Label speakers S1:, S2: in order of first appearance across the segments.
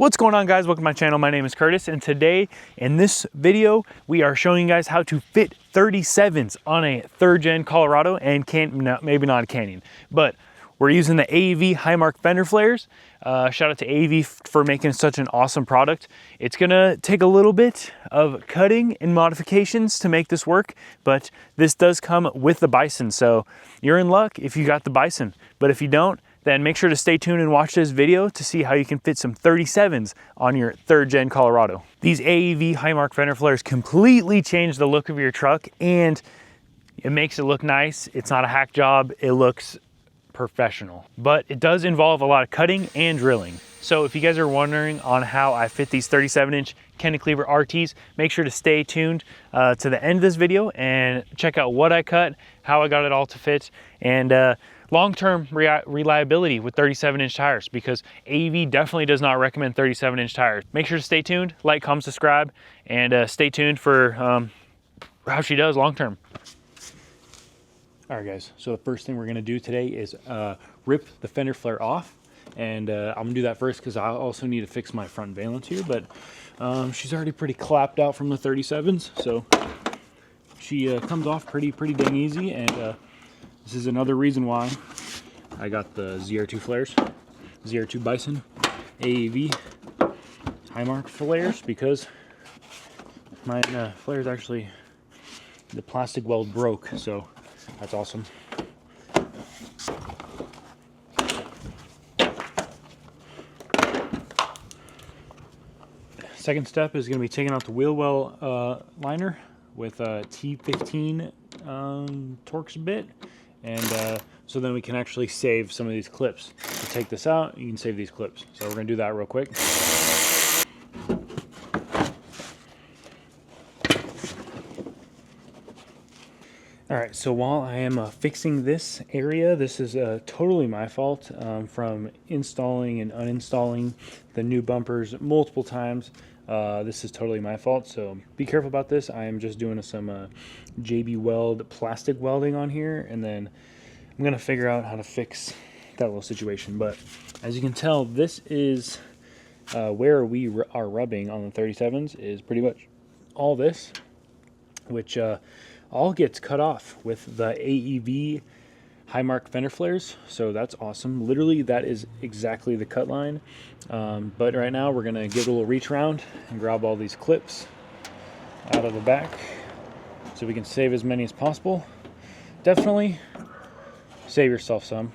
S1: What's going on, guys? Welcome to my channel. My name is Curtis, and today in this video we are showing you guys how to fit 37s on a third gen Colorado and maybe not a Canyon, but we're using the AEV HighMark Fender flares. Shout out to AEV for making such an awesome product. It's gonna take a little bit of cutting and modifications to make this work, but this does come with the Bison, so you're in luck if you got the Bison. But if you don't, then make sure to stay tuned and watch this video to see how you can fit some 37s on your third gen Colorado. These AEV HighMark Fender flares completely change the look of your truck, and it makes it look nice. It's not a hack job. It looks professional, but it does involve a lot of cutting and drilling. So if you guys are wondering on how I fit these 37-inch Kenny Cleaver RTs, make sure to stay tuned to the end of this video and check out what I cut, how I got it all to fit, and long-term reliability with 37-inch tires, because AEV definitely does not recommend 37-inch tires. Make sure to stay tuned, like, comment, subscribe, and stay tuned for how she does long-term. All right, guys, so the first thing we're gonna do today is rip the fender flare off, and I'm gonna do that first because I also need to fix my front valence here, but she's already pretty clapped out from the 37s, so she comes off pretty dang easy, and this is another reason why I got the ZR2 flares, ZR2 Bison, AEV HighMark flares, because my flares actually, the plastic weld broke, so that's awesome. Second step is going to be taking out the wheel well liner with a T15 Torx bit, and so then we can actually save some of these clips. So take this out, you can save these clips. So we're going to do that real quick. All right, so while I am fixing this area, this is totally my fault from installing and uninstalling the new bumpers multiple times. This is totally my fault, so be careful about this. I am just doing some JB Weld plastic welding on here, and then I'm gonna figure out how to fix that little situation. But as you can tell, this is where we are rubbing on the 37s is pretty much all this, which all gets cut off with the AEV HighMark Fender flares, so that's awesome. Literally, that is exactly the cut line. But right now, we're gonna give it a little reach around and grab all these clips out of the back so we can save as many as possible. Definitely save yourself some,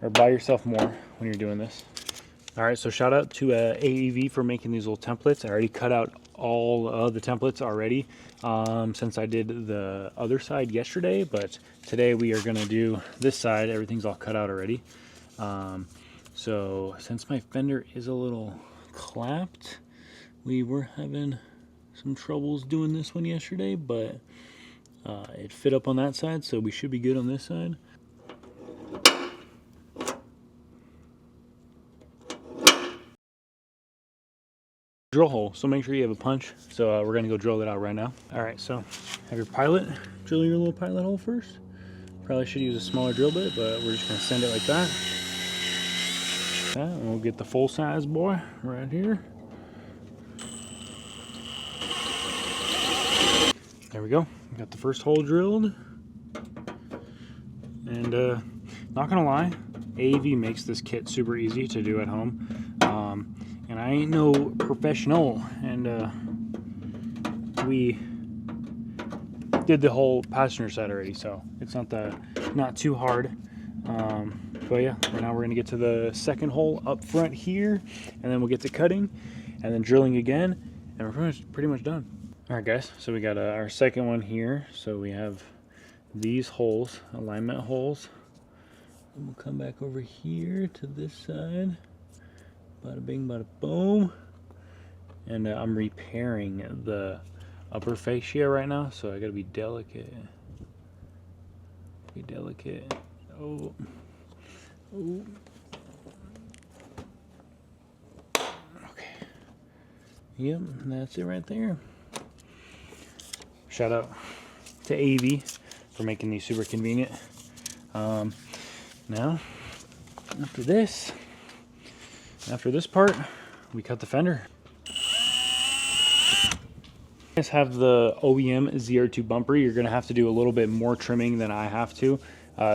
S1: or buy yourself more when you're doing this. All right, so shout out to AEV for making these little templates. I already cut out all of the templates already since I did the other side yesterday, but today we are gonna do this side. Everything's all cut out already. So since my fender is a little clapped, we were having some troubles doing this one yesterday, but it fit up on that side, so we should be good on this side. Drill hole, so make sure you have a punch. So we're gonna go drill that out right now. All right, so have your pilot, drill your little pilot hole first. Probably should use a smaller drill bit, but we're just gonna send it like that. And we'll get the full size boy right here. There we go, got the first hole drilled. And not gonna lie, AEV makes this kit super easy to do at home. And I ain't no professional, and we did the whole passenger side already, so it's not too hard. But yeah, right now we're gonna get to the second hole up front here, and then we'll get to cutting and then drilling again, and we're pretty much done. All right, guys, so we got our second one here. So we have these holes, alignment holes, and we'll come back over here to this side. Bada bing, bada boom. And I'm repairing the upper fascia right now, so I gotta be delicate. Be delicate. Oh. Ooh. Okay. Yep, that's it right there. Shout out to AEV for making these super convenient. Now, after this part, we cut the fender. Guys have the OEM ZR2 bumper. You're going to have to do a little bit more trimming than I have to,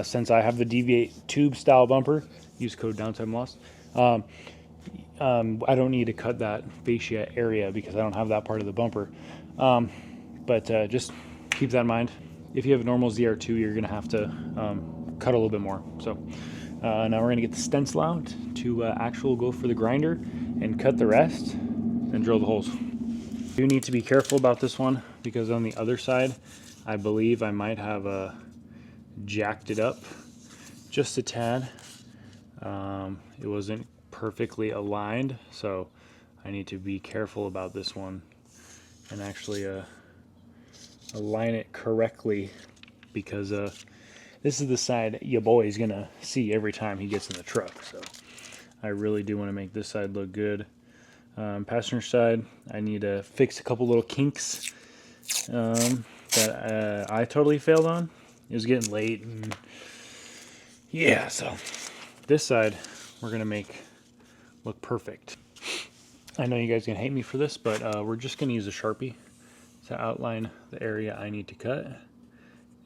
S1: since I have the DV8 tube style bumper. Use code downtime lost. I don't need to cut that fascia area because I don't have that part of the bumper. But just keep that in mind. If you have a normal ZR2, you're going to have to cut a little bit more. So now we're going to get the stencil out to actually go for the grinder and cut the rest and drill the holes. You need to be careful about this one because on the other side, I believe I might have jacked it up just a tad. It wasn't perfectly aligned, so I need to be careful about this one and actually align it correctly, because this is the side your boy's gonna see every time he gets in the truck. So I really do want to make this side look good. Passenger side, I need to fix a couple little kinks that I totally failed on. It was getting late, and yeah, so this side we're gonna make look perfect. I know you guys are gonna hate me for this, but we're just gonna use a Sharpie to outline the area I need to cut,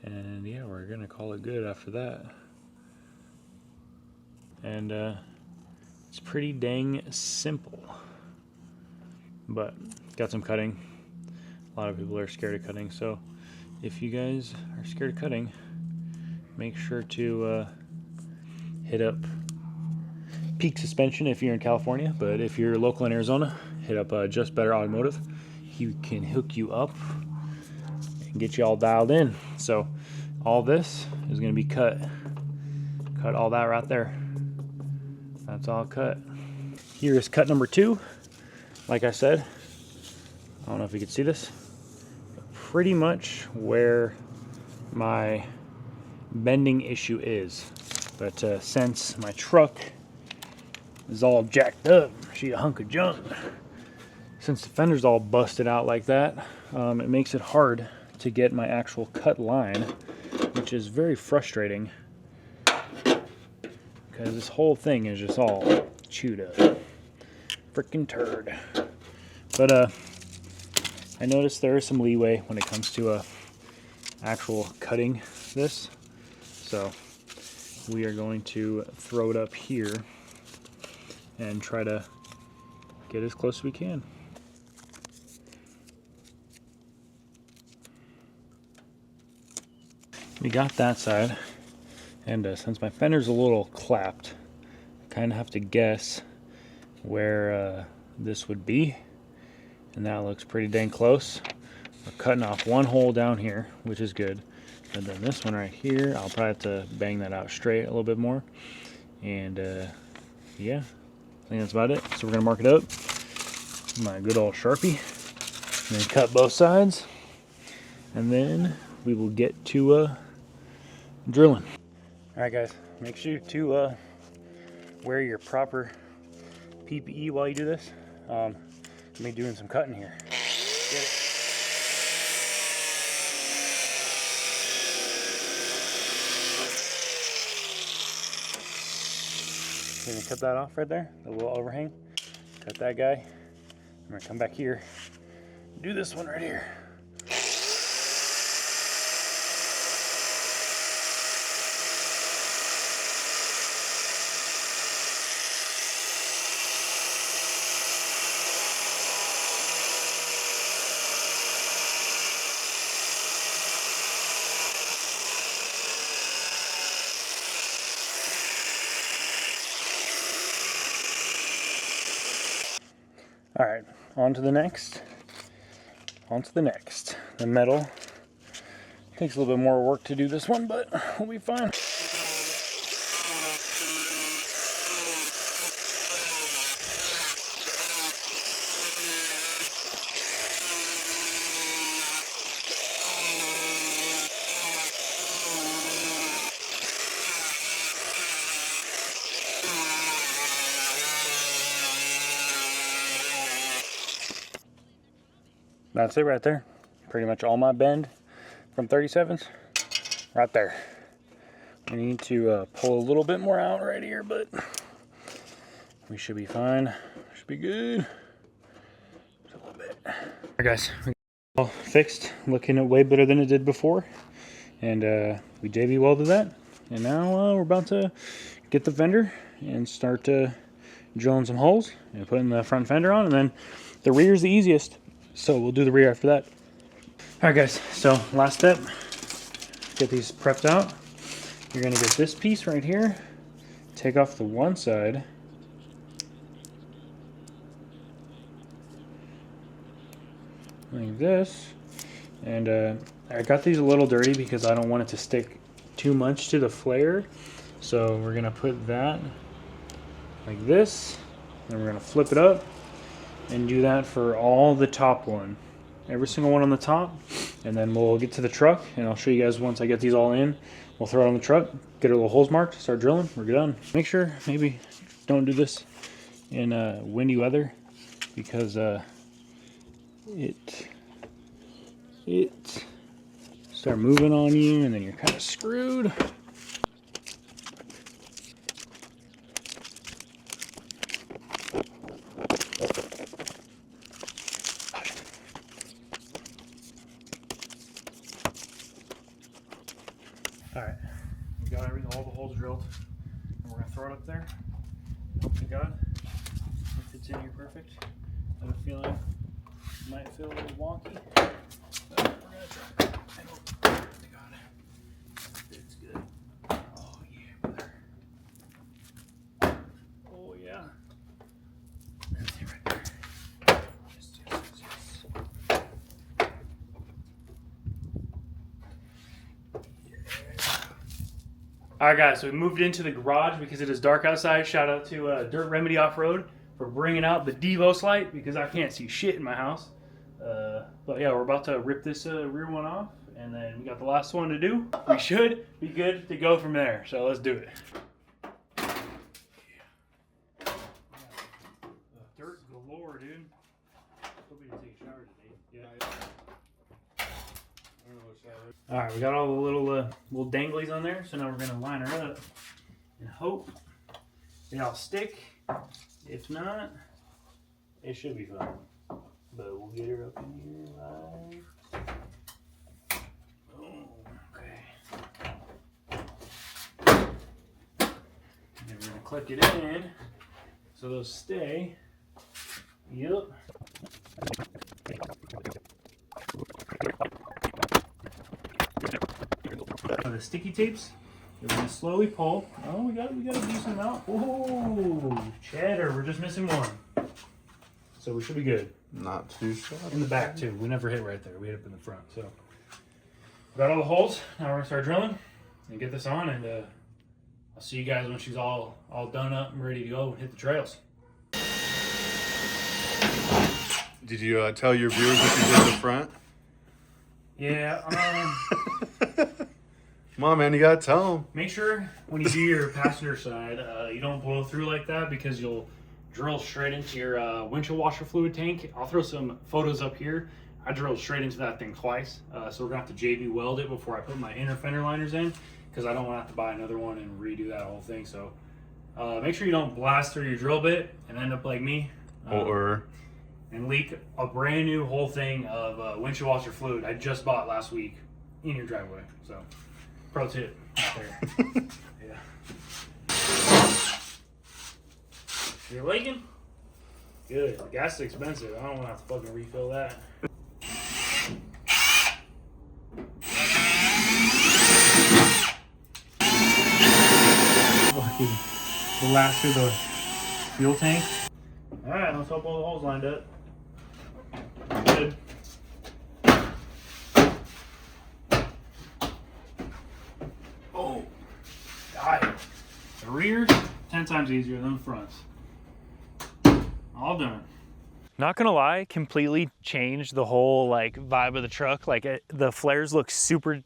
S1: and yeah, we're gonna call it good after that. And it's pretty dang simple, but got some cutting. A lot of people are scared of cutting, so if you guys are scared of cutting, make sure to hit up Peak Suspension if you're in California, but if you're local in Arizona, hit up Just Better Automotive. He can hook you up and get you all dialed in. So all this is going to be cut all that right there. That's all cut. Here is cut number 2. Like I said, I don't know if you can see this, pretty much where my bending issue is. But since my truck is all jacked up, she's a hunk of junk, since the fender's all busted out like that, it makes it hard to get my actual cut line, which is very frustrating because this whole thing is just all chewed up. Freaking turd. But I noticed there is some leeway when it comes to actual cutting this, so we are going to throw it up here and try to get as close as we can. We got that side, and since my fender's a little clapped, I kind of have to guess where this would be, and that looks pretty dang close. We're cutting off one hole down here, which is good, and then this one right here, I'll probably have to bang that out straight a little bit more, and yeah, I think that's about it. So we're gonna mark it up, my good old Sharpie, and then cut both sides, and then we will get to drilling. All right, guys, make sure to wear your proper PPE while you do this. I'm gonna be doing some cutting here. Get it. Gonna cut that off right there, the little overhang. Cut that guy. I'm gonna come back here, do this one right here. All right, on to the next. The metal takes a little bit more work to do this one, but we'll be fine. That's it right there. Pretty much all my bend from 37s right there. We need to pull a little bit more out right here, but we should be fine. Should be good. Just a little bit. All right, guys, we got it all fixed. Looking at way better than it did before. And we JB welded that. And now we're about to get the fender and start drilling some holes and putting the front fender on. And then the rear is the easiest, so we'll do the rear after that. All right, guys, so last step, get these prepped out. You're gonna get this piece right here, take off the one side, like this. And I got these a little dirty because I don't want it to stick too much to the flare. So we're gonna put that like this, and we're gonna flip it up and do that for all the top one. Every single one on the top. And then we'll get to the truck, and I'll show you guys once I get these all in. We'll throw it on the truck, get our little holes marked, start drilling, we're done. Make sure maybe don't do this in windy weather, because it start moving on you and then you're kind of screwed. All right, we got all the holes drilled, and we're gonna throw it up there. Hope to God it fits in here perfect. I have a feeling it might feel a little wonky, but we're gonna try. I hope to God it fits good. Oh yeah, brother. Oh yeah. That's it right there. Yes, yes, yes, yes. Alright guys, so we moved into the garage because it is dark outside. Shout out to Dirt Remedy Off-Road for bringing out the Devos light because I can't see shit in my house. But yeah, we're about to rip this rear one off, and then we got the last one to do. We should be good to go from there, so let's do it. Dirt galore, dude. Hope we didn't take a shower today. Yeah. All right, we got all the little danglies on there, so now we're gonna line her up and hope they all stick. If not, it should be fine. But we'll get her up in here right. Oh, okay. And we're gonna click it in so those stay. Yep. The sticky tapes, we're going to slowly pull. Oh, we got a decent amount. Oh, cheddar. We're just missing one. So we should be good.
S2: Not too sure.
S1: In the back, too. We never hit right there. We hit up in the front. So we got all the holes. Now we're going to start drilling and get this on. And I'll see you guys when she's all done up and ready to go and hit the trails.
S2: Did you tell your viewers what you did in the front?
S1: Yeah.
S2: Come on, man, you gotta tell them.
S1: Make sure when you do your passenger side, you don't blow through like that because you'll drill straight into your windshield washer fluid tank. I'll throw some photos up here. I drilled straight into that thing twice, so we're gonna have to JB weld it before I put my inner fender liners in because I don't want to have to buy another one and redo that whole thing. So make sure you don't blast through your drill bit and end up like me. And leak a brand new whole thing of windshield washer fluid I just bought last week in your driveway. So, pro tip out there. Yeah. You're leaking? Good. The gas is expensive. I don't want to have to fucking refill that. Fucking blast through the fuel tank. All right, let's hope all the holes lined up. Good. Oh, got it. The rear, 10 times easier than the fronts. All done. Not gonna lie, completely changed the whole like vibe of the truck. Like the flares look super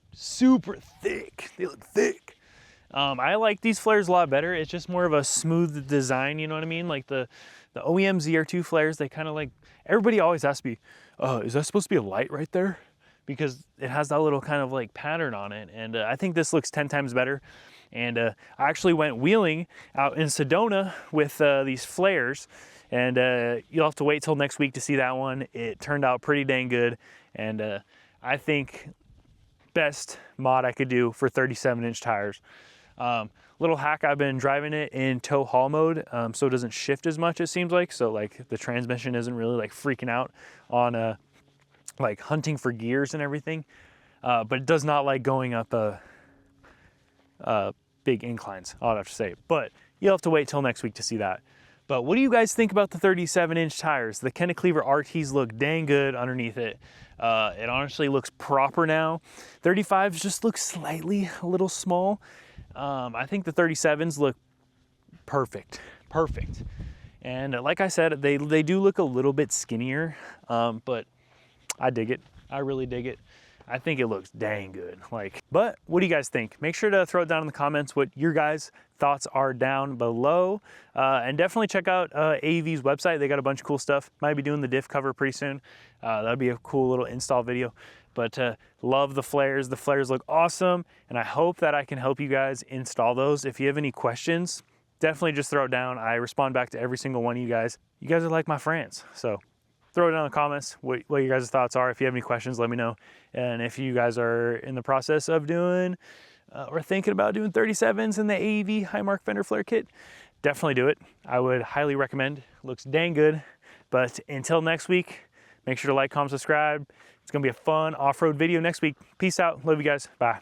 S1: thick. They look thick. I like these flares a lot better. It's just more of a smooth design, you know what I mean? Like the OEM ZR2 flares, they kind of like, everybody always asks me, is that supposed to be a light right there? Because it has that little kind of like pattern on it. And I think this looks 10 times better. And I actually went wheeling out in Sedona with these flares. and you'll have to wait till next week to see that one. It turned out pretty dang good, and I think best mod I could do for 37-inch tires. Little hack, I've been driving it in tow haul mode, so it doesn't shift as much, it seems like. So like the transmission isn't really like freaking out on like hunting for gears and everything. But it does not like going up big inclines, I'll have to say. But you'll have to wait till next week to see that. But what do you guys think about the 37-inch tires? The Kenna Cleaver RTs look dang good underneath it. It honestly looks proper now. 35s just look slightly a little small. I think the 37s look perfect. And like I said, they do look a little bit skinnier, but I dig it. I really dig it. I think it looks dang good. But what do you guys think? Make sure to throw it down in the comments what your guys' thoughts are down below. And definitely check out AEV's website. They got a bunch of cool stuff. Might be doing the diff cover pretty soon. That'll be a cool little install video. But love the flares. The flares look awesome. And I hope that I can help you guys install those. If you have any questions, definitely just throw it down. I respond back to every single one of you guys. You guys are like my friends. So throw it down in the comments what your guys' thoughts are. If you have any questions, let me know. And if you guys are in the process of doing or thinking about doing 37s in the AEV HighMark Fender flare kit, definitely do it. I would highly recommend. Looks dang good. But until next week, make sure to like, comment, subscribe. It's gonna be a fun off-road video next week. Peace out. Love you guys. Bye.